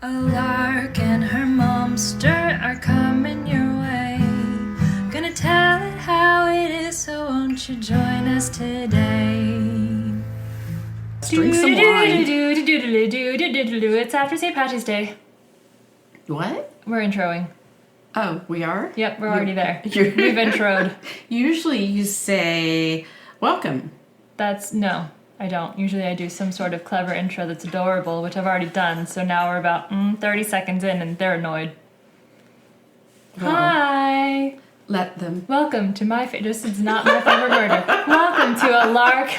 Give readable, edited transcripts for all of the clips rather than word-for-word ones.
A lark and her momster are coming your way. Gonna tell it how it is, so won't you join us today? Drink some wine. It's after St. Patrick's Day. What? We're introing. Oh, we are? Yep, we're already there. You're We've introed. Usually you say, welcome. No, I don't. Usually I do some sort of clever intro that's adorable, which I've already done. So now we're about 30 seconds in and they're annoyed. Well, Hi! let them. Welcome to my this is not my favorite murder. Welcome to a lark.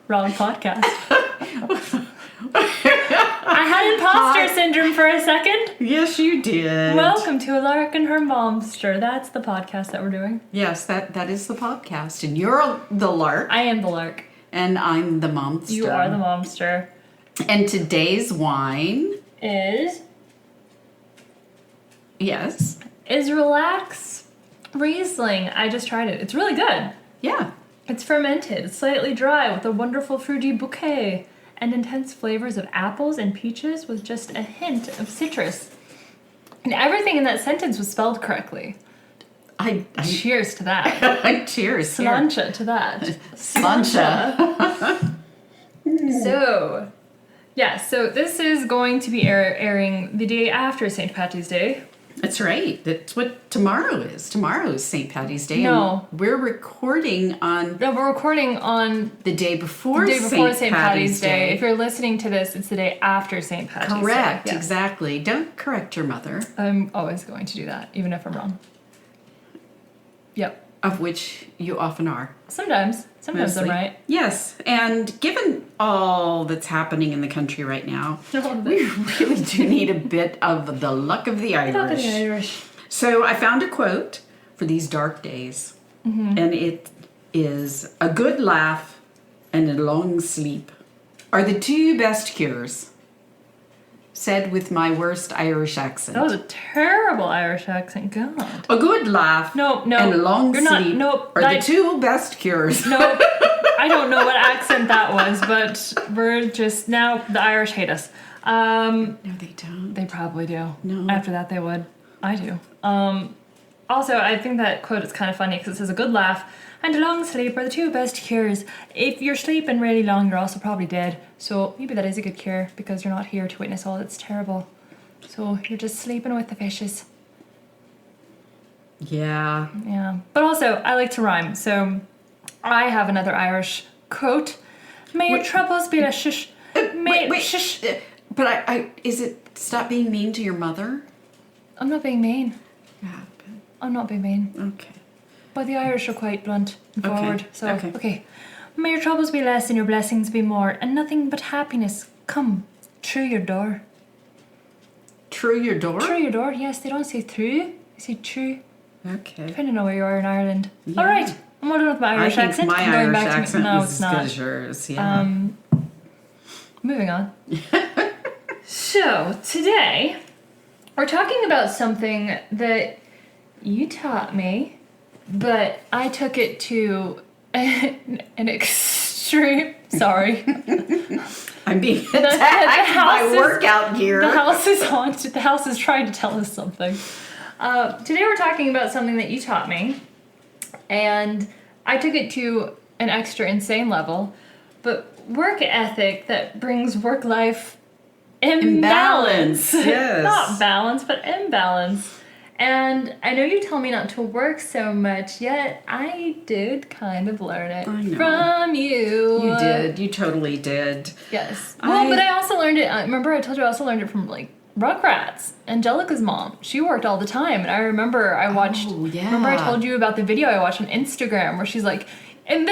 Wrong podcast. I had imposter syndrome for a second. Yes, you did. Welcome to a lark and her momster. That's the podcast that we're doing. Yes, that is the podcast. And you're the lark. I am the lark. And I'm the momster. You are the momster. And today's wine Is yes. Relax Riesling. I just tried it. It's really good. Yeah. It's fermented, slightly dry, with a wonderful fruity bouquet and intense flavors of apples and peaches with just a hint of citrus. And everything in that sentence was spelled correctly. I Cheers to that. cheers. Slancha to that. Slancha. So this is going to be airing the day after St. Patty's Day. That's right. That's what tomorrow is. Tomorrow is St. Patty's Day. No. And we're recording on No, we're recording on the day before, the day before St. Patty's Day. If you're listening to this, it's the day after St. Patty's Day. Correct, Yes. exactly. Don't correct your mother, I'm always going to do that, even if I'm wrong. Yep. of which you often are. Sometimes I'm Mostly. right. Yes, and given all that's happening in the country right now, we really do need a bit of the luck of the Irish. Irish. So I found a quote for these dark days, and it is, "A good laugh and a long sleep are the two best cures," said with my worst Irish accent. That was a terrible Irish accent. God. A good laugh No, and a long you're not- sleep nope, are the two best cures. No, I don't know what accent that was, but we're just now the Irish hate us. No, they don't. They probably do. No. After that, they would. I do. Also, I think that quote is kind of funny because it says a good laugh and a long sleep are the two best cures. If you're sleeping really long, you're also probably dead. So maybe that is a good cure because you're not here to witness all that's terrible. So you're just sleeping with the fishes. Yeah. Yeah. But also, I like to rhyme. So I have another Irish quote. May your troubles be less shush. Wait. Shush. But I is it stop being mean to your mother? I'm not being mean. Yeah. I'm not being mean. Okay. But the Irish are quite blunt and Okay, forward. So, okay. May your troubles be less and your blessings be more, and nothing but happiness come through your door. Through your door? Through your door, yes. They don't say through, they say true. Okay. Depending on where you are in Ireland. Yeah. All right. I'm all done with my Irish I think accent. my I'm going Irish back to accent no, was it's as not. good as yours. Yeah. Moving on. So, today, we're talking about something that you taught me, but I took it to an extreme. Sorry. I'm being attacked by workout gear. The house is haunted. The house is trying to tell us something. Today we're talking about something that you taught me, and I took it to an extra insane level, but work ethic that brings work-life imbalance. Yes. Not balance, but imbalance. And I know you tell me not to work so much, yet I did kind of learn it I know. from you. You did. You totally did. Yes. Well, but I also learned it, remember I told you I also learned it from, like, Rugrats. Angelica's mom. She worked all the time, and I remember I watched, yeah. remember I told you about the video I watched on Instagram where she's like, in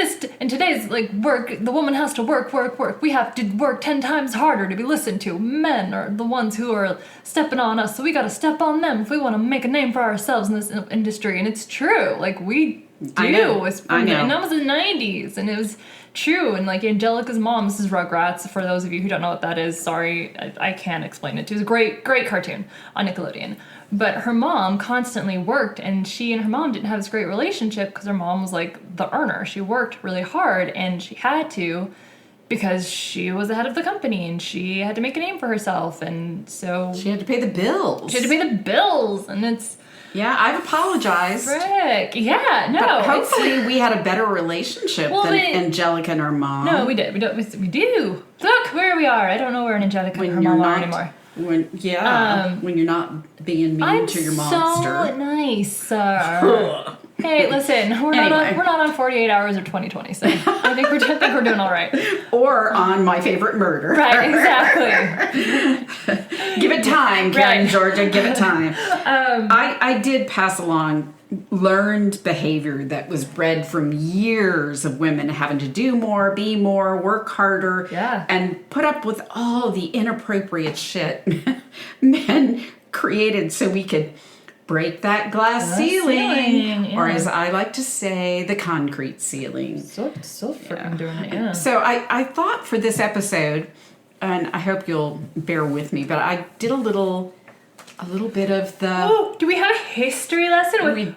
today's, like, work, the woman has to work. We have to work 10 times harder to be listened to. Men are the ones who are stepping on us, so we gotta step on them if we want to make a name for ourselves in this industry. And it's true. Like, we do. I know. And that was the 90s, and it was true. And, like, Angelica's mom, this is Rugrats, for those of you who don't know what that is, sorry, I can't explain it to you. It was a great cartoon on Nickelodeon. But her mom constantly worked, and she and her mom didn't have this great relationship because her mom was like the earner. She worked really hard, and she had to because she was the head of the company and she had to make a name for herself, and so She had to pay the bills. she had to pay the bills, and it's Yeah, I've apologized. frick. Yeah, no. But hopefully we had a better relationship Well, than they- Angelica and her mom. No, we did. We do. Look where we are. I don't know where Angelica and her you're mom are not anymore. when you're not being mean I'm to your so momster. nice, sir. Hey, listen, we're Anyway. not on 48 hours or 2020, so I think we're doing all right. Or on My Favorite Murder. Right, exactly. Give it time, Karen Right. Georgia. Give it time. I did pass along learned behavior that was bred from years of women having to do more, be more, work harder, Yeah. and put up with all the inappropriate shit men created so we could break that glass ceiling, or yeah. as I like to say, the concrete ceiling. So freaking doing it, yeah. So I thought for this episode, and I hope you'll bear with me, but I did a little bit of the. Oh, do we have a history lesson with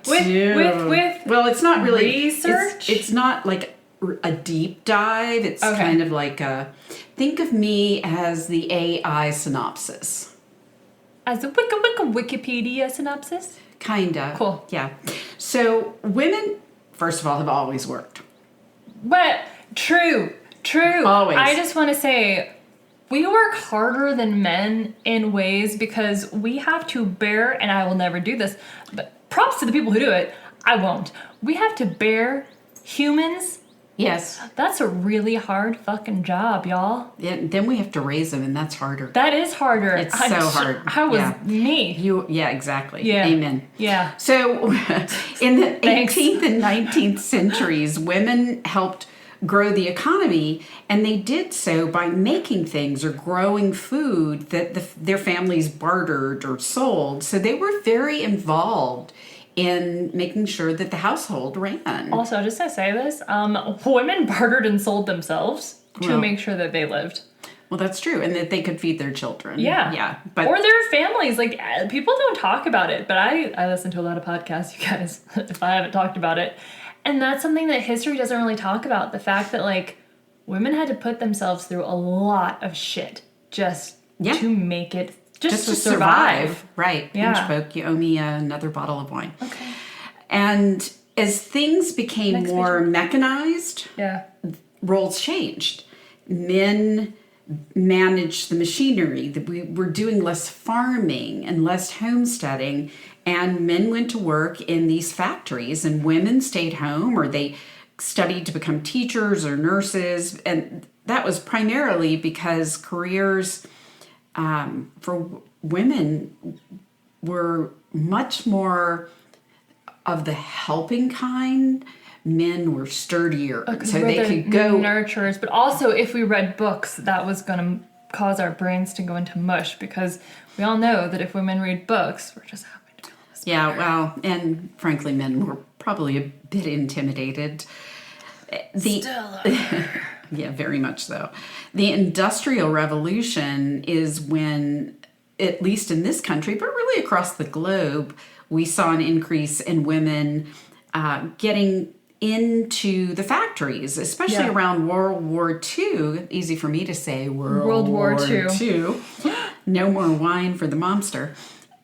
Well, it's not really research? It's not like a deep dive. It's Okay. kind of like think of me as the AI synopsis. As a Wikipedia synopsis? Kinda. Cool. Yeah. So women, first of all, have always worked. But true. Always. I just want to say, we work harder than men in ways because we have to bear, and I will never do this, but props to the people who do it. I won't. We have to bear humans. Yes. That's a really hard fucking job, y'all. Yeah, then we have to raise them, and that's harder. That is harder. It's so hard. How was Yeah. me? Yeah, exactly. Yeah. Amen. Yeah. So, in the Thanks. 18th and 19th centuries, women helped grow the economy, and they did so by making things or growing food that their families bartered or sold. So they were very involved in making sure that the household ran. Also, just to say this, women bartered and sold themselves to Well. make sure that they lived. Well, that's true, and that they could feed their children. Yeah. Yeah. But Or their families. Like, people don't talk about it, but I listen to a lot of podcasts, you guys, if I haven't talked about it. And that's something that history doesn't really talk about. The fact that, like, women had to put themselves through a lot of shit just Yeah. to make it, just to to survive. Right. Yeah. Pinch poke, you owe me another bottle of wine. Okay. And as things became Next more mechanized, Yeah. roles changed. Men managed the machinery. We were doing less farming and less homesteading, and men went to work in these factories, and women stayed home or they studied to become teachers or nurses. And that was primarily because careers for women were much more of the helping kind. Men were sturdier, so We're they the could go. nurturers, but also if we read books, that was going to cause our brains to go into mush, because we all know that if women read books, we're just happy to be honest. Yeah, well, and frankly, men were probably a bit intimidated. Still. Yeah, very much so. The Industrial Revolution is when, at least in this country, but really across the globe, we saw an increase in women getting into the factories, especially Yeah. around World War II. Easy for me to say, World War II. No more wine for the Momster.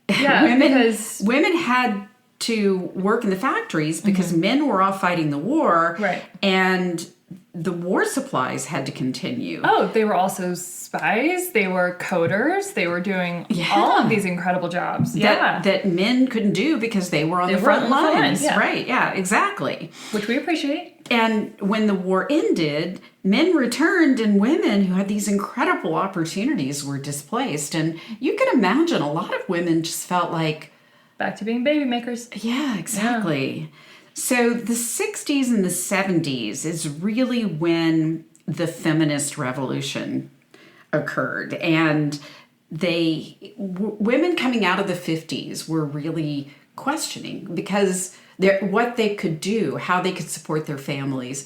Yeah, because women had to work in the factories because men were off fighting the war. Right. And the war supplies had to continue. they were also spies, they were coders, they were doing Yeah. all of these incredible jobs. That men couldn't do because they were on They the were front on the front lines. lines, yeah. Right, yeah, exactly. Which we appreciate. And when the war ended, men returned and women who had these incredible opportunities were displaced. And you can imagine a lot of women just felt like, Back to being baby makers. yeah, exactly. So the 60s and the 70s is really when the feminist revolution occurred. And women coming out of the 50s were really questioning because what they could do, how they could support their families.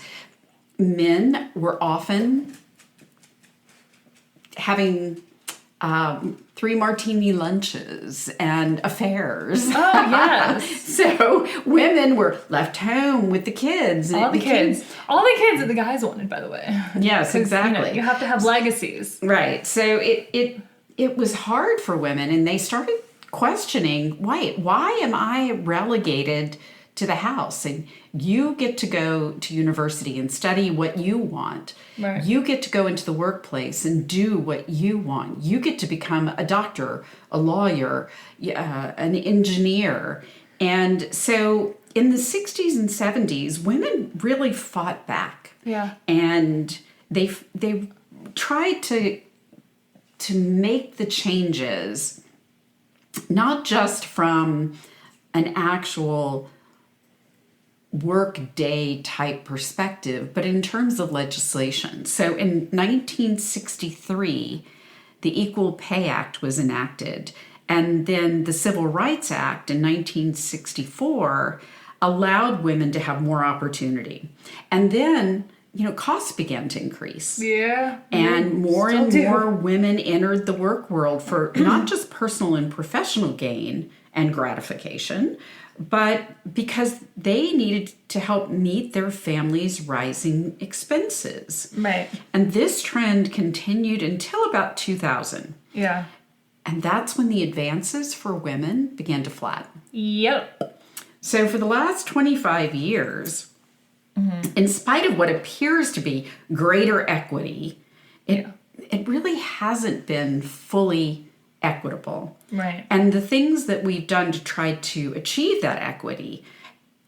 Men were often having 3 martini lunches and affairs. Oh, yes. So women were left home with the kids. All the kids that the guys wanted, by the way. Yes, exactly. You have to have legacies. Right. So it was hard for women, and they started questioning, why am I relegated to the house? And you get to go to university and study what you want. Right. You get to go into the workplace and do what you want. You get to become a doctor, a lawyer, an engineer. And so in the 60s and 70s, women really fought back. Yeah. And they tried to make the changes, not just from an actual work day type perspective, but in terms of legislation. So in 1963, the Equal Pay Act was enacted, and then the Civil Rights Act in 1964 allowed women to have more opportunity. And then, costs began to increase. Yeah. And more women entered the work world for not just personal and professional gain and gratification, but because they needed to help meet their families' rising expenses. Right. And this trend continued until about 2000. Yeah. And that's when the advances for women began to flatten. Yep. So for the last 25 years, in spite of what appears to be greater equity, it really hasn't been fully equitable. Right. And the things that we've done to try to achieve that equity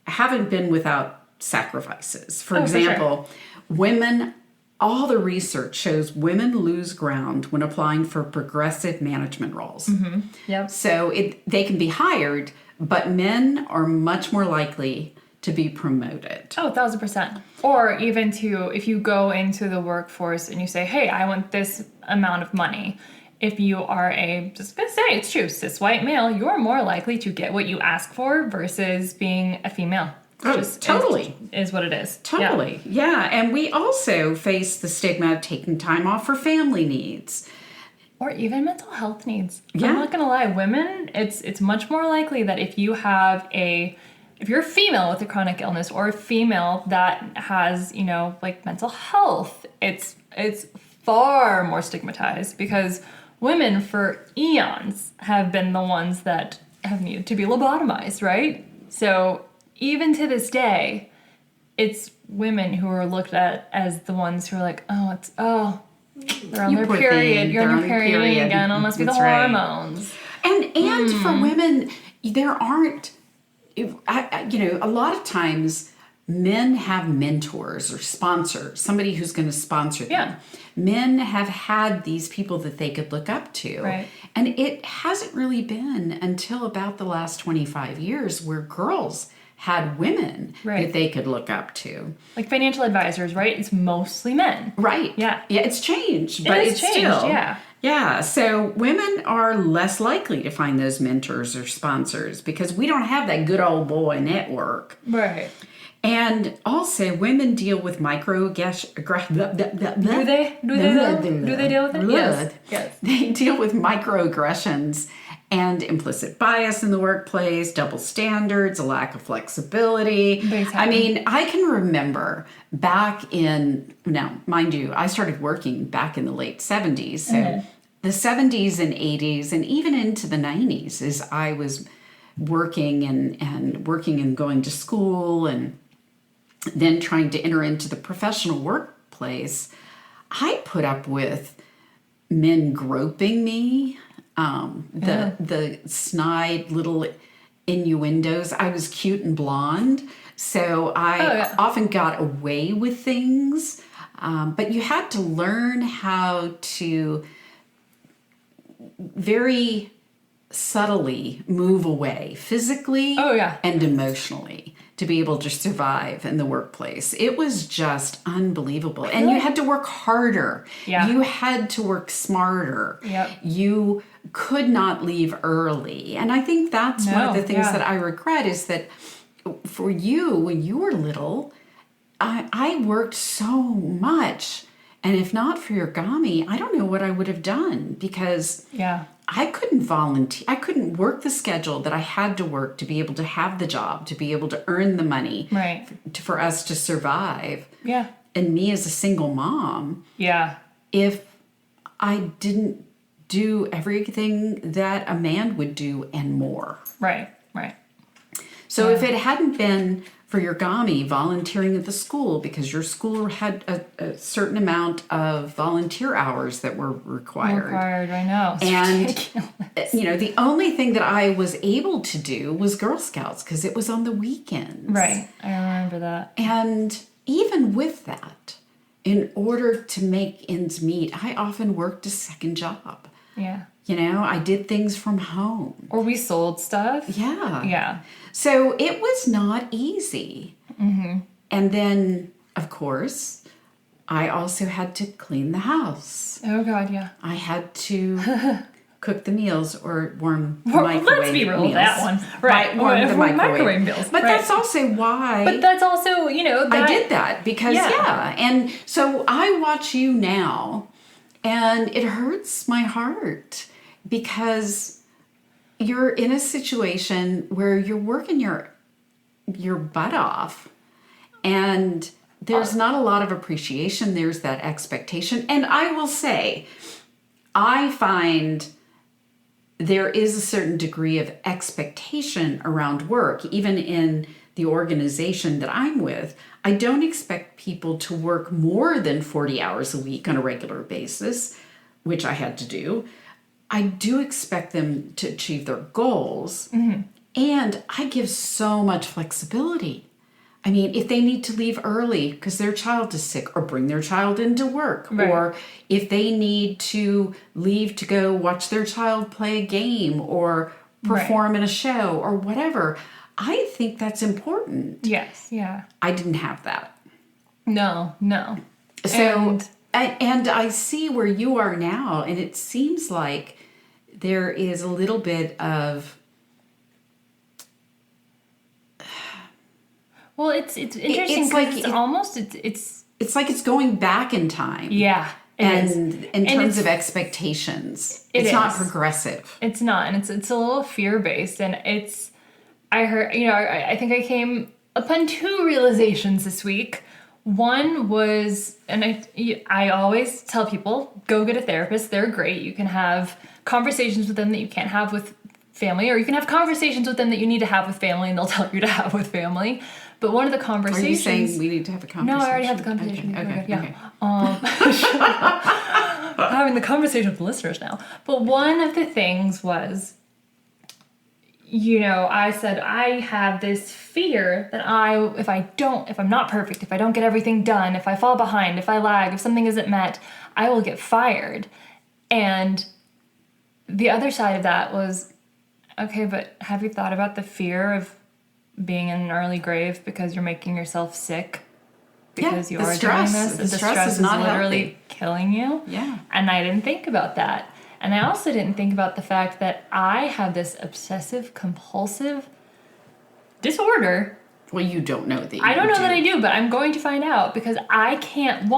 haven't been without sacrifices. For example, women, all the research shows women lose ground when applying for progressive management roles. Mm-hmm. Yep. So they can be hired, but men are much more likely to be promoted. Oh, 1,000%. Or even if you go into the workforce and you say, hey, I want this amount of money. If you are just gonna say it's true, cis white male, you're more likely to get what you ask for versus being a female. Totally. Is what it is. Totally. Yeah. And we also face the stigma of taking time off for family needs. Or even mental health needs. Yeah. I'm not gonna lie, women, it's much more likely that if you're a female with a chronic illness or a female that has, mental health, it's far more stigmatized because women for eons have been the ones that have needed to be lobotomized, right? So even to this day, it's women who are looked at as the ones who are like, they're on their period. You're on your period again. It must be the hormones. And for women, there aren't, a lot of times men have mentors or sponsors, somebody who's going to sponsor them. Yeah. Men have had these people that they could look up to. Right. And it hasn't really been until about the last 25 years where girls had women that they could look up to. Like financial advisors, right? It's mostly men. Right. Yeah. Yeah, it's changed, but it's changed, still. yeah. Yeah, so women are less likely to find those mentors or sponsors because we don't have that good old boy network. Right. And also, women deal with microaggressions. Do they? Do they deal with it? Yes. They deal with microaggressions and implicit bias in the workplace, double standards, a lack of flexibility. I mean, I can remember back in, now, mind you, I started working back in the late 70s. So the 70s and 80s and even into the 90s as I was working and going to school and then trying to enter into the professional workplace, I put up with men groping me, the snide little innuendos. I was cute and blonde, so I often got away with things, but you had to learn how to very subtly move away physically and emotionally to be able to survive in the workplace. It was just unbelievable. And you had to work harder. Yeah. You had to work smarter. Yep. You could not leave early. And I think that's one of the things that I regret is that for you, when you were little, I worked so much And if not for origami, I don't know what I would have done, because I couldn't volunteer. I couldn't work the schedule that I had to work to be able to have the job, to be able to earn the money for us to survive. Yeah. And me as a single mom. Yeah. If I didn't do everything that a man would do and more. Right, right. So if it hadn't been for origami, volunteering at the school, because your school had a certain amount of volunteer hours that were required. I know. And, the only thing that I was able to do was Girl Scouts, because it was on the weekends. Right, I remember that. And even with that, in order to make ends meet, I often worked a second job. Yeah. I did things from home. Or we sold stuff. Yeah. Yeah. So it was not easy. Mm-hmm. And then, of course, I also had to clean the house. Oh, God, yeah. I had to cook the meals or warm the microwave. Let's be real meals. That one. Right. Warm the microwave meals. But that's also why... But that's also, I did that because, And so I watch you now, and it hurts my heart because you're in a situation where you're working your butt off, and there's not a lot of appreciation. There's that expectation. And I will say, I find there is a certain degree of expectation around work, even in the organization that I'm with. I don't expect people to work more than 40 hours a week on a regular basis, which I had to do. I do expect them to achieve their goals. Mm-hmm. And I give so much flexibility. I mean, if they need to leave early because their child is sick, or bring their child into work, or if they need to leave to go watch their child play a game or perform in a show or whatever, I think that's important. Yes, yeah. I didn't have that. No. So, and I see where you are now, and it seems like there is a little bit of... Well, it's interesting because it's like it's going back in time. Yeah, in terms of expectations, it's not progressive. It's not, and it's a little fear based, and it's. I heard, I think I came upon two realizations this week. One was, and I always tell people, go get a therapist. They're great. You can have conversations with them that you can't have with family, or you can have conversations with them that you need to have with family, and they'll tell you to have with family. But one of the conversations... Are you saying we need to have a conversation? No, I already had the conversation. Okay. Having the conversation with the listeners now. But one of the things was, I said, I have this fear that if I'm not perfect, if I don't get everything done, if I fall behind, if I lag, if something isn't met, I will get fired. And the other side of that was, okay, but have you thought about the fear of being in an early grave because you're making yourself sick because you are doing this? The stress is literally killing you. Yeah. And I didn't think about that. And I also didn't think about the fact that I have this obsessive compulsive disorder. Well, you don't know that you I don't know do. that I do, but I'm going to find out, because I can't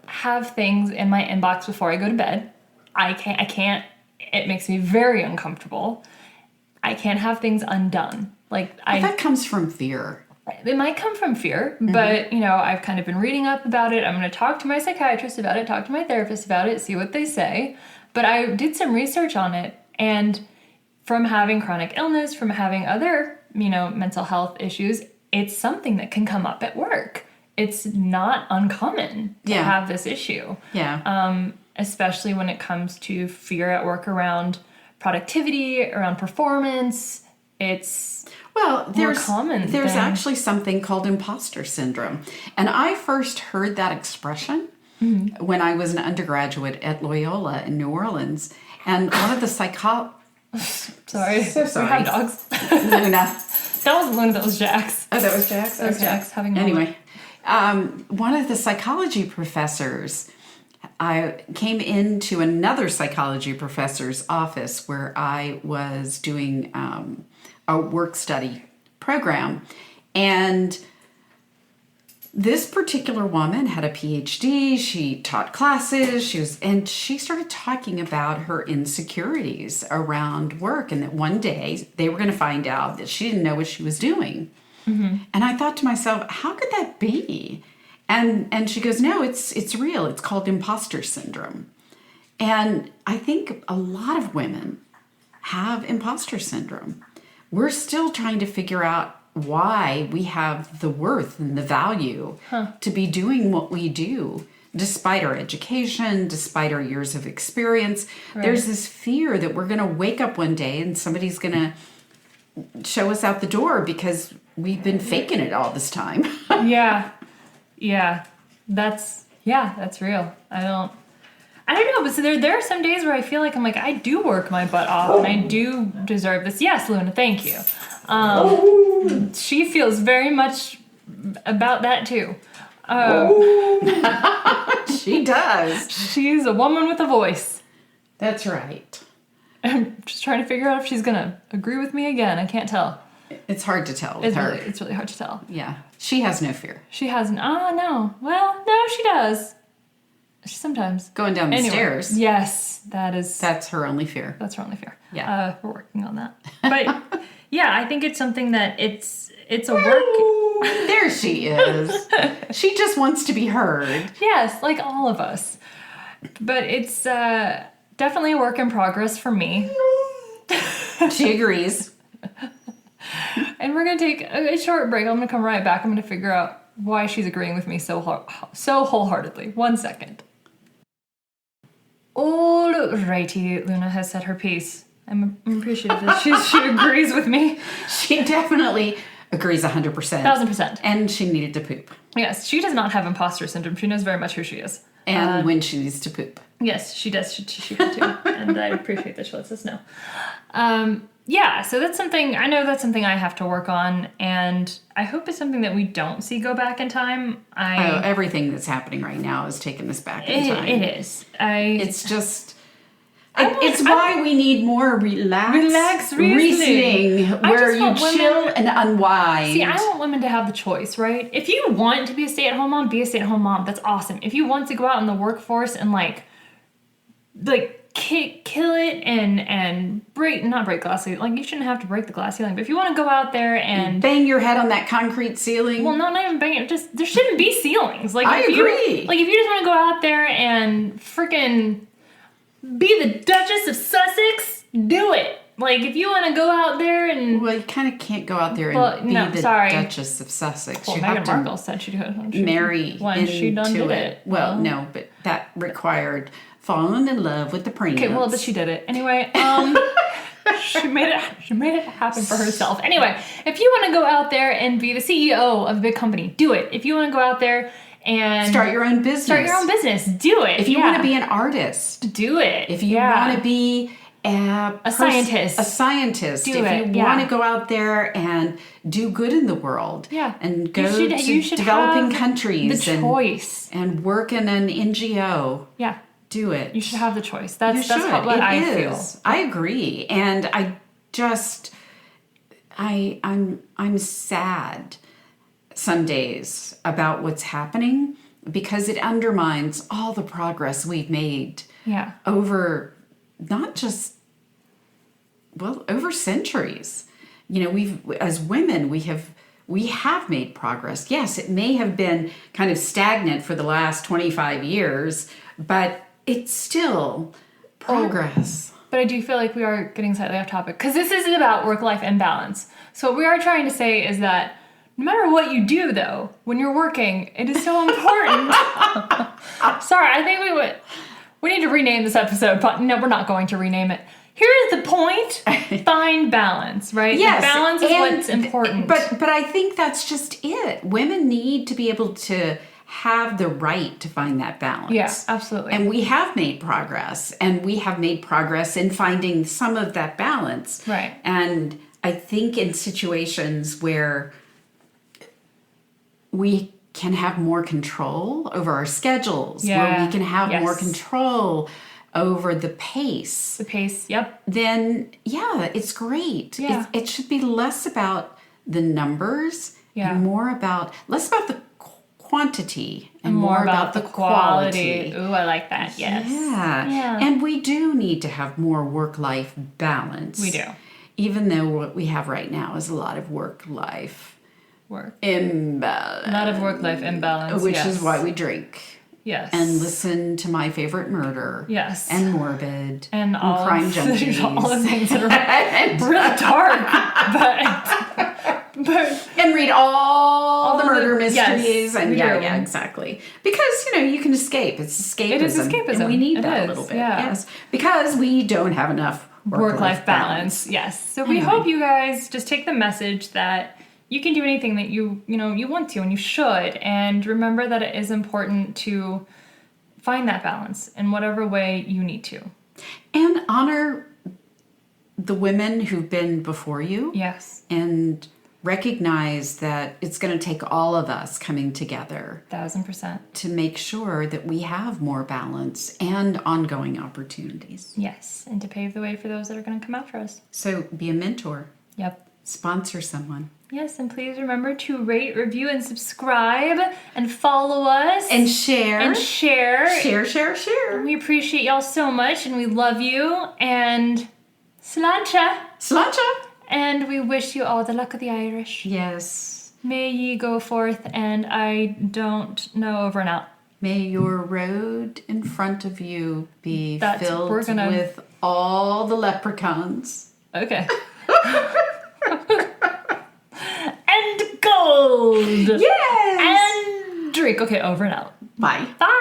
have things in my inbox before I go to bed. I can't. It makes me very uncomfortable. I can't have things undone. That comes from fear. It might come from fear, but, I've kind of been reading up about it. I'm going to talk to my psychiatrist about it, talk to my therapist about it, see what they say. But I did some research on it, and from having chronic illness, from having other, mental health issues, it's something that can come up at work. It's not uncommon to have this issue. Yeah. Especially when it comes to fear at work around productivity, around performance. It's there's common. There's actually something called imposter syndrome. And I first heard that expression when I was an undergraduate at Loyola in New Orleans. And one of the Sorry. So sorry. We have dogs. Luna. That wasn't Luna, that was Jax. Oh, that was Jax? That was Jax having a Anyway, one of the psychology professors, I came into another psychology professor's office where I was doing a work study program, and this particular woman had a PhD. She taught classes. And she started talking about her insecurities around work, and that one day they were going to find out that she didn't know what she was doing. And I thought to myself, how could that be? And she goes, no, it's real. It's called imposter syndrome. And I think a lot of women have imposter syndrome. We're still trying to figure out why we have the worth and the value to be doing what we do, despite our education, despite our years of experience. Right. There's this fear that we're going to wake up one day and somebody's going to show us out the door because we've been faking it all this time. Yeah. That's real. I don't know, but so there are some days where I feel like I'm like, I do work my butt off and I do deserve this. Yes, Luna, thank you. She feels very much about that too. She does. She's a woman with a voice. That's right. I'm just trying to figure out if she's gonna agree with me again. I can't tell. It's hard to tell with her. It's really hard to tell. Yeah. She has no fear. She hasn't. Oh, no. Well, no, she does. Sometimes. Going down the stairs. Yes, that's her only fear. That's her only fear. Yeah. We're working on that. But yeah, I think it's something that it's a work. There she is. She just wants to be heard. Yes, like all of us. But it's definitely a work in progress for me. She agrees. And we're going to take a short break. I'm going to come right back. I'm going to figure out why she's agreeing with me so wholeheartedly. 1 second. Alrighty, Luna has said her piece. I'm appreciative that she agrees with me. She definitely agrees 100%. 1,000%. And she needed to poop. Yes, she does not have imposter syndrome. She knows very much who she is. And when she needs to poop. Yes, she does. She can too. And I appreciate that she lets us know. Yeah, so that's something I have to work on, and I hope it's something that we don't see go back in time. Everything that's happening right now is taking us back in time. It is. It's just... It's why we need more relaxed reasoning where you chill and unwind. See, I want women to have the choice, right? If you want to be a stay-at-home mom, be a stay-at-home mom. That's awesome. If you want to go out in the workforce and like kill it and not break glass ceiling. Like, you shouldn't have to break the glass ceiling. But if you want to go out there and bang your head on that concrete ceiling. Well, no, not even bang it. Just there shouldn't be ceilings. Like, I agree. If you just want to go out there and freaking be the Duchess of Sussex, do it. Like, if you want to go out there and... Well, you kind of can't go out there and be the Duchess of Sussex. Well, you Meghan have to Markle said she'd marry when she done did it. Well, no, but that required falling in love with the prince. Okay, well, but she did it. Anyway, she made it happen for herself. Anyway, if you want to go out there and be the CEO of a big company, do it. If you want to go out there and start your own business, do it. If you want to be an artist, do it. If you want to be a scientist. If you want to go out there and do good in the world, and go to developing countries, the choice, and work in an NGO, do it. You should have the choice. That's what I feel. I agree, and I'm sad some days about what's happening because it undermines all the progress we've made over not just over centuries. You know, as women we have made progress. Yes, it may have been kind of stagnant for the last 25 years, but it's still progress. But I do feel like we are getting slightly off topic because this isn't about work-life imbalance. So what we are trying to say is that no matter what you do, though, when you're working, it is so important. Sorry, I think we need to rename this episode, but no, we're not going to rename it. Here's the point. Find balance, right? Yes. Balance is what's important. But I think that's just it. Women need to be able to have the right to find that balance. Yeah, absolutely. And we have made progress. And we have made progress in finding some of that balance. Right. And I think in situations where we can have more control over our schedules, where we can have more control over the pace. Yep. Then, it's great. Yeah. It should be less about the numbers and less about the quantity and More about the the quality. Ooh, I like that. Yes. Yeah. And we do need to have more work-life balance. We do. Even though what we have right now is a lot of work-life imbalance. A lot of work-life imbalance. Which is why we drink. Yes. And listen to My Favorite Murder. Yes. And Morbid. And all Crime Junkies. all the things that are really dark. But and read all the murder mysteries. Yes, and yeah, exactly. Because, you can escape. It's escapism. It is escapism. And we need It that is, a little bit. yeah. Yes. Because we don't have enough work-life balance. Yes. So we hope you guys just take the message that you can do anything that you want to, and you should. And remember that it is important to find that balance in whatever way you need to. And honor the women who've been before you. Yes. And recognize that it's going to take all of us coming together 1000% to make sure that we have more balance and ongoing opportunities. Yes. And to pave the way for those that are going to come after us. So be a mentor. Yep. Sponsor someone. Yes, and please remember to rate, review, and subscribe, and follow us. And share. And share. Share. We appreciate y'all so much, and we love you, and sláinte. Sláinte. And we wish you all the luck of the Irish. Yes. May ye go forth, and I don't know, over and out. May your road in front of you be filled with all the leprechauns. Okay. And gold. Yes. And drink. Okay, over and out. Bye. Bye.